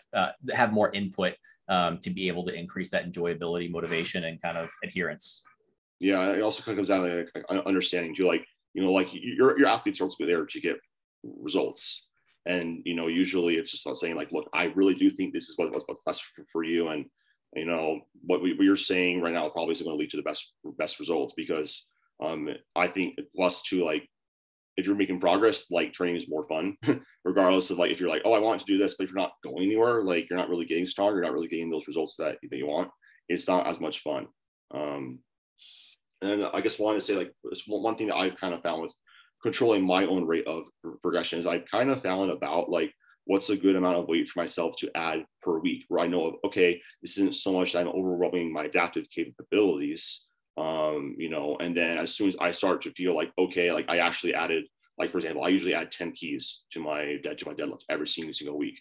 Speaker 2: have more input to be able to increase that enjoyability, motivation, and kind of adherence.
Speaker 1: Yeah, it also kind of comes down to like understanding too, like, you know, like your athletes are ultimately there to get results. And, you know, usually it's just not saying like, look, I really do think this is what's best for you. And, you know, what you're saying right now probably isn't going to lead to the best results, because I think plus too, like, if you're making progress, like, training is more fun, regardless of like, if you're like, oh, I want to do this, but if you're not going anywhere, like you're not really getting stronger, you're not really getting those results that you want, it's not as much fun. And I guess wanted to say, like, one thing that I've kind of found with controlling my own rate of progression is I've kind of found about like, what's a good amount of weight for myself to add per week, where I know, okay, this isn't so much that I'm overwhelming my adaptive capabilities, you know, and then as soon as I start to feel like, okay, like I actually added, like, for example, I usually add 10 keys to my deadlift every single week.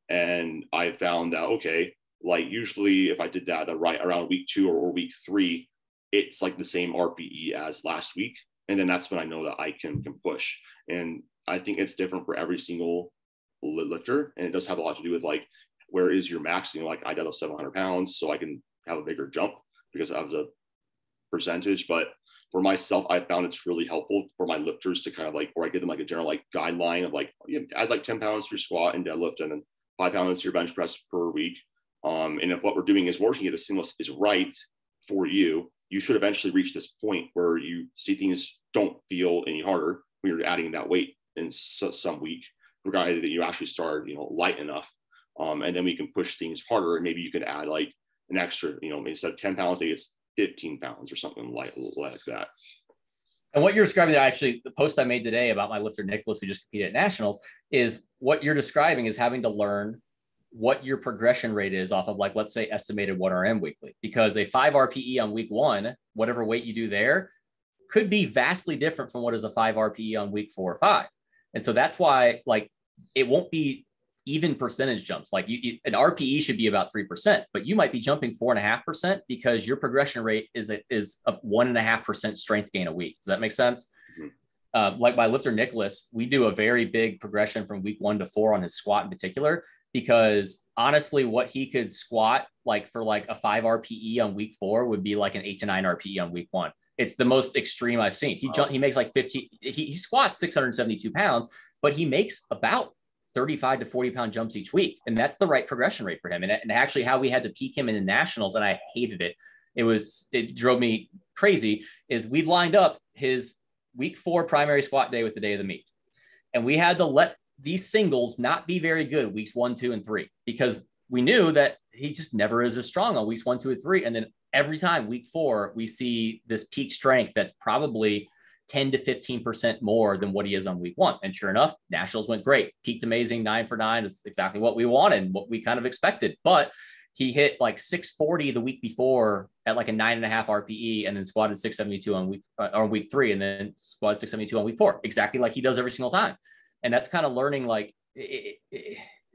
Speaker 1: And I found that, okay, like usually if I did that right around week 2 or week 3, it's like the same RPE as last week. And then that's when I know that I can push. And I think it's different for every single lifter. And it does have a lot to do with like, where is your max? You know, like I deadlift 700 pounds, so I can have a bigger jump because of the percentage. But for myself, I found it's really helpful for my lifters to kind of like, or I give them like a general like guideline of like, you add like 10 pounds to your squat and deadlift, and then 5 pounds to your bench press per week. And if what we're doing is working, if the stimulus is right for you, you should eventually reach this point where you see things don't feel any harder when you're adding that weight in some week, regardless that you actually started, you know, light enough. And then we can push things harder, and maybe you can add like an extra, you know, instead of 10 pounds, maybe it's 15 pounds or something like that.
Speaker 2: And what you're describing, actually, the post I made today about my lifter Nicholas, who just competed at nationals, is what you're describing is having to learn what your progression rate is off of, like, let's say estimated 1RM weekly, because a 5 RPE on week 1, whatever weight you do there, could be vastly different from what is a 5 RPE on week 4 or 5. And so that's why, like, it won't be even percentage jumps. Like an RPE should be about 3%, but you might be jumping 4.5% because your progression rate is a 1.5% strength gain a week. Does that make sense? Mm-hmm. Like my lifter Nicholas, we do a very big progression from week 1 to 4 on his squat in particular, because honestly, what he could squat like for like a 5 RPE on week 4 would be like an 8 to 9 RPE on week 1. It's the most extreme I've seen. He makes like 15, he squats 672 pounds, but he makes about 35 to 40 pound jumps each week. And that's the right progression rate for him. And actually how we had to peak him in the nationals, and I hated it. It drove me crazy, is we'd lined up his week 4 primary squat day with the day of the meet. And we had to let these singles not be very good weeks 1, 2, and 3, because we knew that he just never is as strong on weeks 1, 2, and 3. And then every time week 4, we see this peak strength that's probably 10 to 15% more than what he is on week 1. And sure enough, nationals went great, peaked amazing, 9 for 9 is exactly what we wanted, what we kind of expected. But he hit like 640 the week before at like a 9.5 RPE, and then squatted 672 on week 3, and then squatted 672 on week 4, exactly like he does every single time. And that's kind of learning like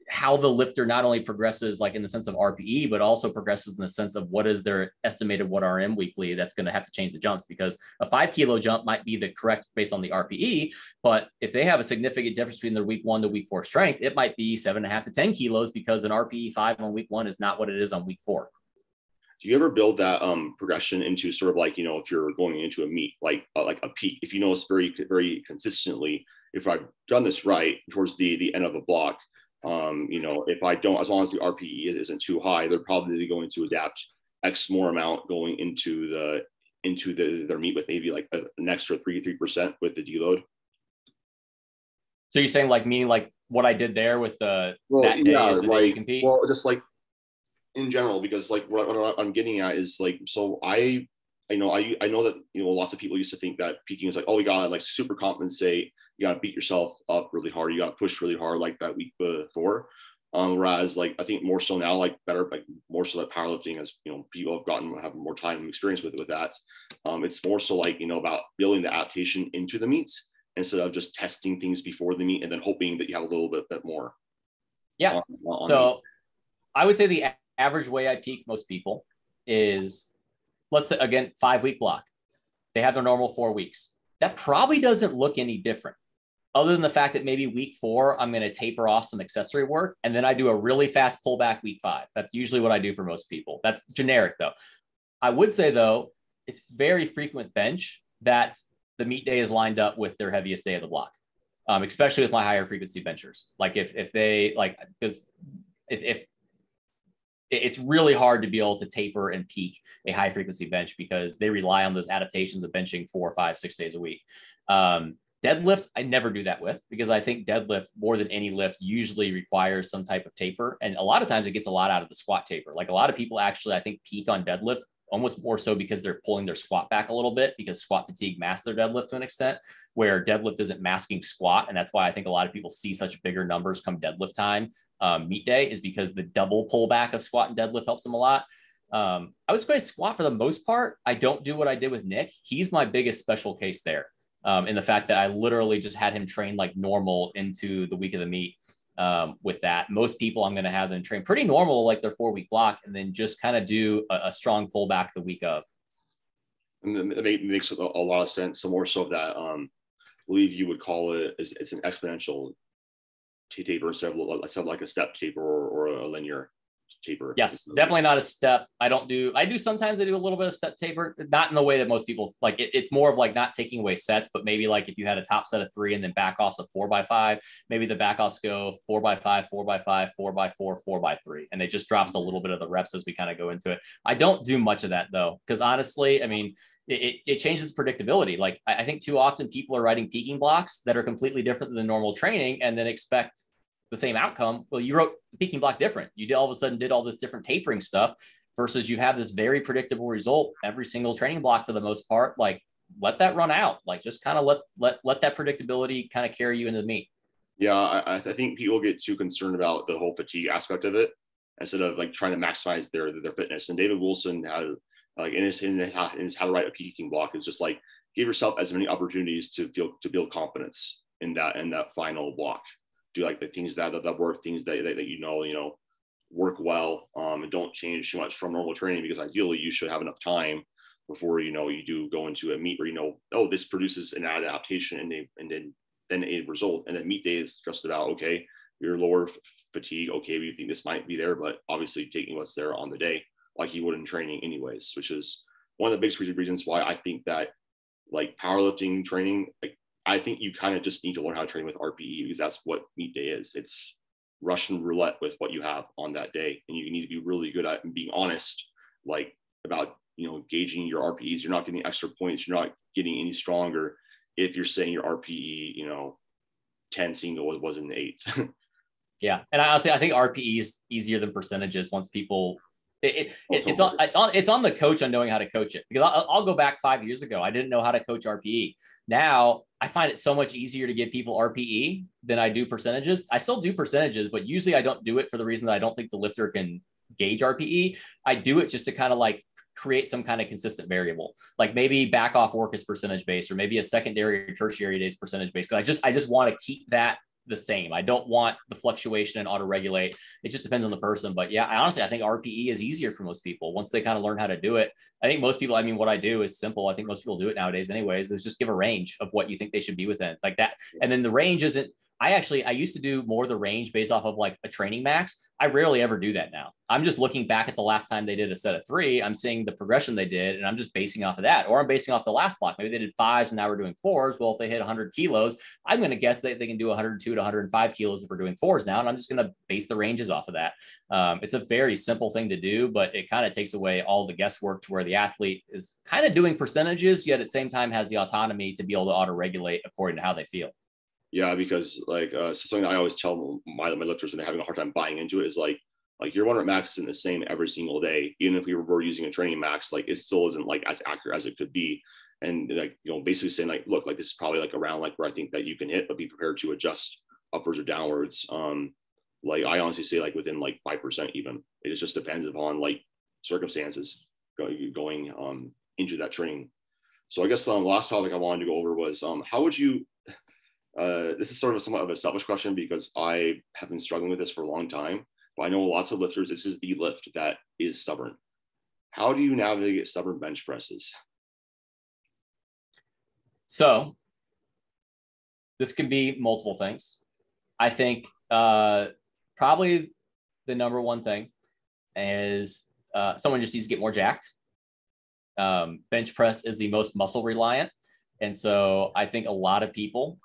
Speaker 2: how the lifter not only progresses like in the sense of RPE, but also progresses in the sense of what is their estimated 1RM weekly. That's going to have to change the jumps, because a 5 kilo jump might be the correct based on the RPE. But if they have a significant difference between their week 1 to week 4 strength, it might be 7.5 to 10 kilos, because an RPE 5 on week 1 is not what it is on week 4.
Speaker 1: Do you ever build that progression into sort of like, you know, if you're going into a meet, like a peak, if you know it's very, very consistently, if I've done this right towards the end of a block, if I don't, as long as the RPE isn't too high, they're probably going to adapt X more amount going into their meet with maybe like an extra 3% with the deload.
Speaker 2: So you're saying meaning what I did there with that day is the day you compete?
Speaker 1: Well, just like in general, because like what I'm getting at is so I know that, lots of people used to think that peaking is like, oh, you gotta super compensate. You gotta beat yourself up really hard. You gotta push really hard like that week before. Whereas I think more so now, more so that powerlifting, as people have more time and experience with that. It's more so about building the adaptation into the meets instead of just testing things before the meet and then hoping that you have a little bit more.
Speaker 2: Yeah. So I would say the average way I peak most people is, let's say, again, 5-week block. They have their normal 4 weeks. That probably doesn't look any different, other than the fact that maybe week 4, I'm going to taper off some accessory work. And then I do a really fast pullback week 5. That's usually what I do for most people. That's generic though. I would say though, it's very frequent bench that the meet day is lined up with their heaviest day of the block. Especially with my higher frequency benchers. Because if it's really hard to be able to taper and peak a high frequency bench because they rely on those adaptations of benching 4, 5, 6 days a week. Deadlift, I never do that with, because I think deadlift, more than any lift, usually requires some type of taper. And a lot of times it gets a lot out of the squat taper. Like a lot of people actually, I think, peak on deadlift almost more so because they're pulling their squat back a little bit, because squat fatigue masks their deadlift to an extent, where deadlift isn't masking squat. And that's why I think a lot of people see such bigger numbers come deadlift time, meet day, is because the double pullback of squat and deadlift helps them a lot. I would say squat for the most part. I don't do what I did with Nick. He's my biggest special case there. In the fact that I literally just had him train like normal into the week of the meet. With that, most people, I'm going to have them train pretty normal, like their 4-week block, and then just kind of do a strong pullback the week of.
Speaker 1: And it makes a lot of sense. So more so that I believe you would call it, it's an exponential taper instead of like a step taper or a linear taper.
Speaker 2: Yes, definitely not a step. I do sometimes I do a little bit of step taper, not in the way that most people like it. It's more of like not taking away sets, but maybe like if you had a top set of 3 and then back offs of 4x5, maybe the back offs go 4x5, 4x5, 4x4, 4x3, and it just drops a little bit of the reps as we kind of go into it. I don't do much of that though, because honestly, I mean, it changes predictability. Like I think too often people are writing peaking blocks that are completely different than the normal training and then expect the same outcome. Well, you wrote the peaking block different. You all of a sudden did all this different tapering stuff versus you have this very predictable result every single training block for the most part. Like let that run out. Like just kind of let that predictability kind of carry you into the meet.
Speaker 1: Yeah, I think people get too concerned about the whole fatigue aspect of it instead of like trying to maximize their fitness. And David Wilson had like in his how to write a peaking block is just like give yourself as many opportunities to build confidence in that final block. Do like the things that work, things that work well, and don't change too much from normal training, because ideally you should have enough time before you do go into a meet where this produces an adaptation and then a result, and then meet day is just about okay, your lower fatigue, okay, we think this might be there, but obviously taking what's there on the day like you would in training anyways, which is one of the biggest reasons why I think that like powerlifting training, like I think you kind of just need to learn how to train with RPE, because that's what meet day is. It's Russian roulette with what you have on that day. And you need to be really good at being honest, like about, gauging your RPEs. You're not getting extra points. You're not getting any stronger if you're saying your RPE, 10 single was an 8.
Speaker 2: Yeah. And I think RPE is easier than percentages once people it's on the coach on knowing how to coach it, because I'll go back 5 years ago. I didn't know how to coach RPE. Now I find it so much easier to give people RPE than I do percentages. I still do percentages, but usually I don't do it for the reason that I don't think the lifter can gauge RPE. I do it just to kind of like create some kind of consistent variable. Like maybe back off work is percentage based, or maybe a secondary or tertiary day is percentage based. Cause I just want to keep that the same. I don't want the fluctuation and auto regulate. It just depends on the person. But yeah, I think RPE is easier for most people once they kind of learn how to do it. I think most people, what I do is simple. I think most people do it nowadays anyways, is just give a range of what you think they should be within like that. And then the range isn't, I used to do more of the range based off of like a training max. I rarely ever do that now. I'm just looking back at the last time they did a set of 3. I'm seeing the progression they did, and I'm just basing off of that. Or I'm basing off the last block. Maybe they did 5s and now we're doing 4s. Well, if they hit 100 kilos, I'm going to guess that they can do 102 to 105 kilos if we're doing 4s now. And I'm just going to base the ranges off of that. It's a very simple thing to do, but it kind of takes away all the guesswork to where the athlete is kind of doing percentages, yet at the same time has the autonomy to be able to auto-regulate according to how they feel.
Speaker 1: Yeah, because like something I always tell my lifters when they're having a hard time buying into it is like your 1 rep max isn't the same every single day. Even if we were using a training max, like it still isn't like as accurate as it could be. And like, you know, basically saying like, look, like this is probably like around like where I think that you can hit, but be prepared to adjust upwards or downwards. Like I honestly say like within like 5% even. It just depends upon like circumstances going into that training. So I guess the last topic I wanted to go over was how would you this is sort of somewhat of a selfish question because I have been struggling with this for a long time, but I know lots of lifters, this is the lift that is stubborn. How do you navigate stubborn bench presses?
Speaker 2: So this can be multiple things. I think probably the number one thing is someone just needs to get more jacked. Bench press is the most muscle reliant. And so I think a lot of people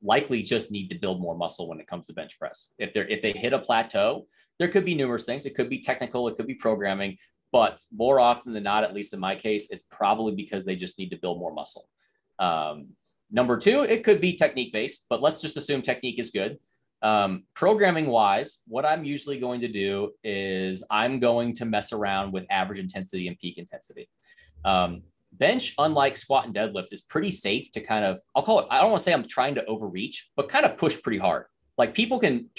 Speaker 2: likely just need to build more muscle when it comes to bench press. If they hit a plateau, there could be numerous things. It could be technical, it could be programming, but more often than not, at least in my case, it's probably because they just need to build more muscle. Number 2, it could be technique based, but let's just assume technique is good. Programming wise, what I'm usually going to do is I'm going to mess around with average intensity and peak intensity. Bench, unlike squat and deadlift, is pretty safe to kind of, I'll call it, I don't want to say I'm trying to overreach, but kind of push pretty hard. Like people can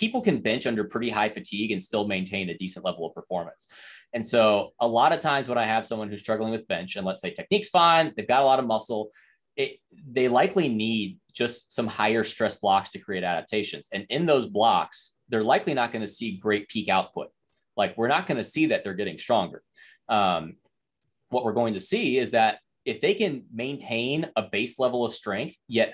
Speaker 2: bench under pretty high fatigue and still maintain a decent level of performance. And so a lot of times when I have someone who's struggling with bench and let's say technique's fine, they've got a lot of muscle, they likely need just some higher stress blocks to create adaptations. And in those blocks, they're likely not going to see great peak output. Like we're not going to see that they're getting stronger. What we're going to see is that if they can maintain a base level of strength, yet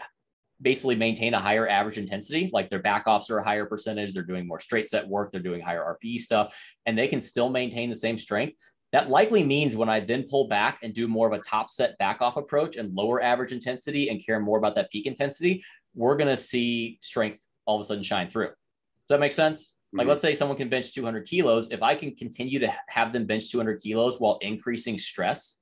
Speaker 2: basically maintain a higher average intensity, like their back offs are a higher percentage, they're doing more straight set work, they're doing higher RPE stuff, and they can still maintain the same strength, that likely means when I then pull back and do more of a top set back off approach and lower average intensity and care more about that peak intensity, we're going to see strength all of a sudden shine through. Does that make sense? Like, let's say someone can bench 200 kilos. If I can continue to have them bench 200 kilos while increasing stress,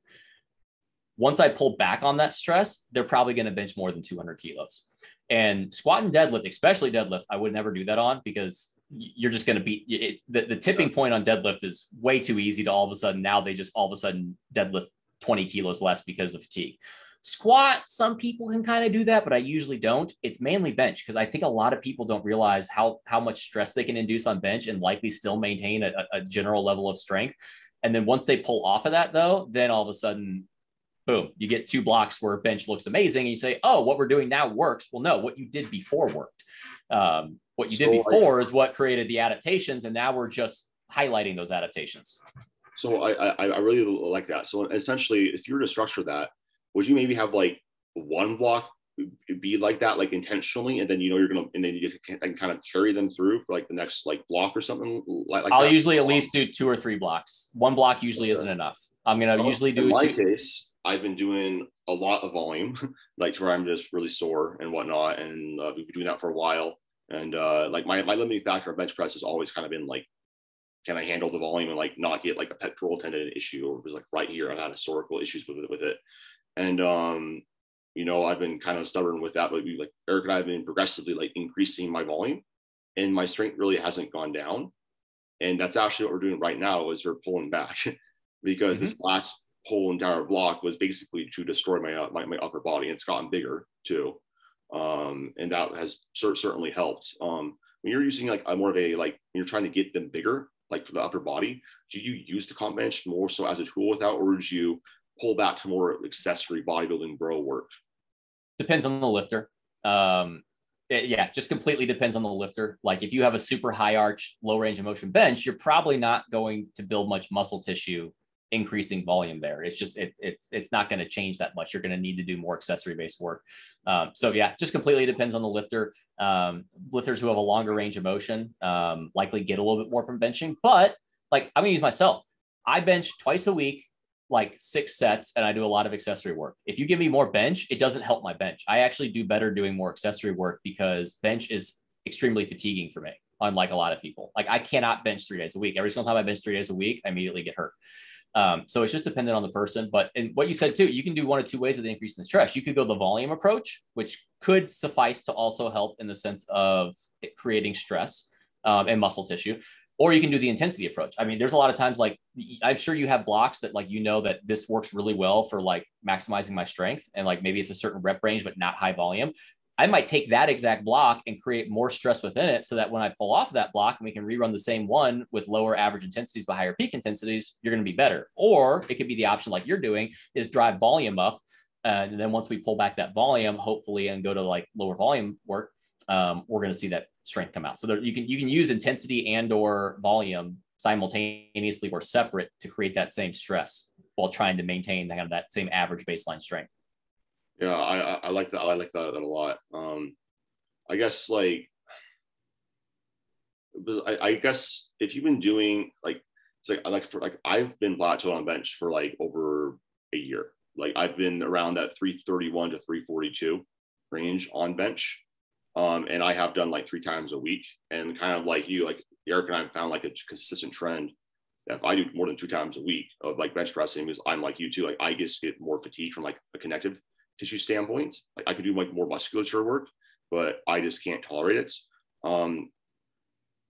Speaker 2: once I pull back on that stress, they're probably going to bench more than 200 kilos. And squat and deadlift, especially deadlift, I would never do that on because you're just going to be the tipping point on deadlift is way too easy to all of a sudden. Now they just all of a sudden deadlift 20 kilos less because of fatigue. Squat, some people can kind of do that, but I usually don't. It's mainly bench because I think a lot of people don't realize how much stress they can induce on bench and likely still maintain a general level of strength. And then once they pull off of that, though, then all of a sudden, boom, you get 2 blocks where bench looks amazing. And you say, oh, what we're doing now works. Well, no, what you did before worked. What you did before is what created the adaptations. And now we're just highlighting those adaptations.
Speaker 1: So I really like that. So essentially, if you were to structure that, would you maybe have like 1 block be like that, like intentionally, and then you're gonna, and then you can kind of carry them through for like the next like block or something like
Speaker 2: I'll
Speaker 1: that?
Speaker 2: usually at least do 2 or 3 blocks. 1 block usually isn't enough. I'm gonna usually do.
Speaker 1: In my case, I've been doing a lot of volume, like where I'm just really sore and whatnot, and we've been doing that for a while. And like my limiting factor of bench press has always kind of been like, can I handle the volume and like not get like a pectoral tendon issue, or it was like right here I've had historical issues with it. And I've been kind of stubborn with that, but Eric and I have been progressively like increasing my volume, and my strength really hasn't gone down. And that's actually what we're doing right now is we're pulling back because this last whole entire block was basically to destroy my upper body. And it's gotten bigger too. And that has certainly helped. When you're using like a more of a, like when you're trying to get them bigger, like for the upper body, do you use the comp bench more so as a tool with that, or would you pull back to more accessory bodybuilding bro work?
Speaker 2: Depends on the lifter. Just completely depends on the lifter. Like if you have a super high arch, low range of motion bench, you're probably not going to build much muscle tissue increasing volume there. It's just, it's not going to change that much. You're going to need to do more accessory based work. So yeah, just completely depends on the lifter. Lifters who have a longer range of motion likely get a little bit more from benching, but like I'm gonna use myself. I bench twice a week, like 6 sets, and I do a lot of accessory work. If you give me more bench, it doesn't help my bench. I actually do better doing more accessory work because bench is extremely fatiguing for me, unlike a lot of people. Like I cannot bench 3 days a week. Every single time I bench 3 days a week, I immediately get hurt. So it's just dependent on the person. But and what you said too, you can do 1 of 2 ways with the increase in the stress. You could go the volume approach, which could suffice to also help in the sense of it creating stress and muscle tissue. Or you can do the intensity approach. I mean, there's a lot of times, like I'm sure you have blocks that like, you know, that this works really well for like maximizing my strength. And like, maybe it's a certain rep range, but not high volume. I might take that exact block and create more stress within it so that when I pull off that block and we can rerun the same one with lower average intensities but higher peak intensities, you're going to be better. Or it could be the option like you're doing is drive volume up. And then once we pull back that volume, hopefully, and go to like lower volume work, we're going to see that strength come out. So there, you can use intensity and or volume simultaneously or separate to create that same stress while trying to maintain kind of that same average baseline strength.
Speaker 1: Yeah, I like that. I like that a lot. I guess like, I guess if you've been doing like, it's like I've been plateaued on bench for like over a year. Like I've been around that 331 to 342 range on bench. And I have done like 3 times a week, and kind of like you, like Eric and I found like a consistent trend that if I do more than 2 times a week of like bench pressing, because I'm like you too, like I just get more fatigued from like a connective tissue standpoint. Like I could do like more musculature work, but I just can't tolerate it.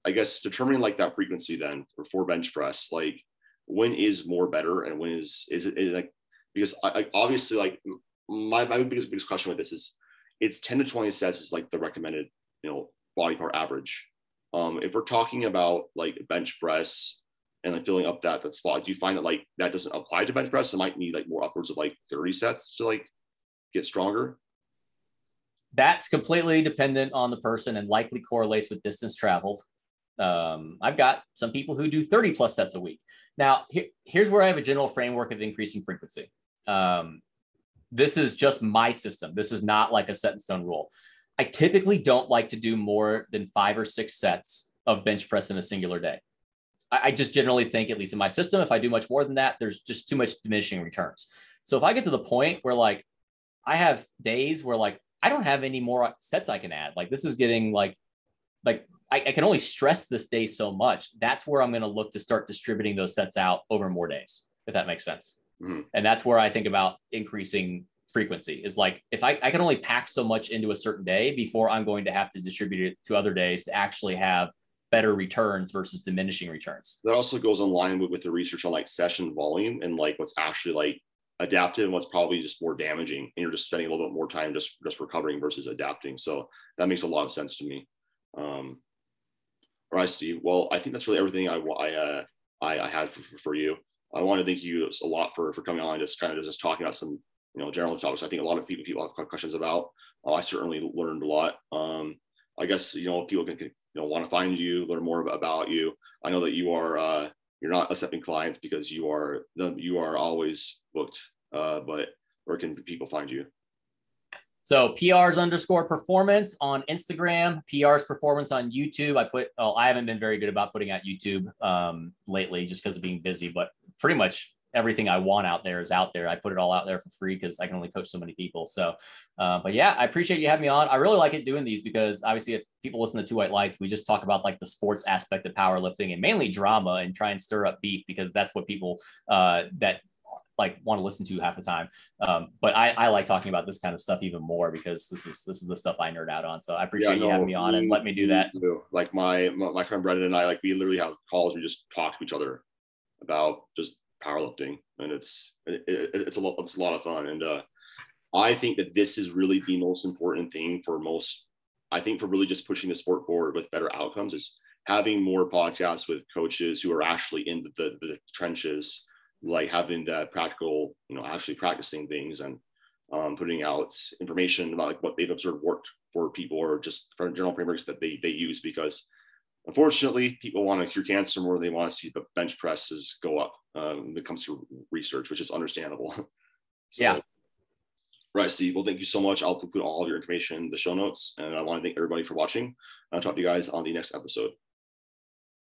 Speaker 1: I guess determining like that frequency then for bench press, like when is more better and when is it like, because I obviously like my biggest question with this is it's 10 to 20 sets is like the recommended, you know, body part average. If we're talking about like bench press and like filling up that spot, do you find that like that doesn't apply to bench press? It might need like more upwards of like 30 sets to like get stronger?
Speaker 2: That's completely dependent on the person and likely correlates with distance traveled. I've got some people who do 30 plus sets a week. Now, here's where I have a general framework of increasing frequency. This is just my system. This is not like a set in stone rule. I typically don't like to do more than 5 or 6 sets of bench press in a singular day. I just generally think, at least in my system, if I do much more than that, there's just too much diminishing returns. So if I get to the point where like I have days where like I don't have any more sets I can add, like this is getting like I can only stress this day so much. That's where I'm going to look to start distributing those sets out over more days, if that makes sense. Mm-hmm. And that's where I think about increasing frequency is like, if I can only pack so much into a certain day before I'm going to have to distribute it to other days to actually have better returns versus diminishing returns. That
Speaker 1: also goes in line with the research on like session volume and like what's actually like adaptive and what's probably just more damaging. And you're just spending a little bit more time just recovering versus adapting. So that makes a lot of sense to me. All right, Steve. Well, I think that's really everything I had for you. I want to thank you a lot for coming on and just kind of just talking about some, you know, general topics I think a lot of people have questions about. I certainly learned a lot. I guess, you know, people can, you know, want to find you, learn more about you. I know that you are you're not accepting clients because you are always booked. But where can people find you?
Speaker 2: So PRs_performance on Instagram, PRs performance on YouTube. I haven't been very good about putting out YouTube lately just because of being busy, but pretty much everything I want out there is out there. I put it all out there for free because I can only coach so many people. So, but yeah, I appreciate you having me on. I really like it doing these because obviously if people listen to Two White Lights, we just talk about like the sports aspect of powerlifting and mainly drama and try and stir up beef because that's what people that like want to listen to half the time. But I like talking about this kind of stuff even more because this is the stuff I nerd out on. So I appreciate you having me on and let me do that.
Speaker 1: Like my friend Brendan and I, like we literally have calls. We just talk to each other about just powerlifting, and it's a lot of fun. And I think that this is really the most important thing for most. I think for really just pushing the sport forward with better outcomes is having more podcasts with coaches who are actually in the trenches, like having that practical, you know, actually practicing things and putting out information about like what they've observed worked for people or just for general frameworks that they use. Because unfortunately, people want to cure cancer more than they want to see the bench presses go up when it comes to research, which is understandable. So,
Speaker 2: yeah.
Speaker 1: right, Steve. Well, thank you so much. I'll put all of your information in the show notes, and I want to thank everybody for watching. I'll talk to you guys on the next episode.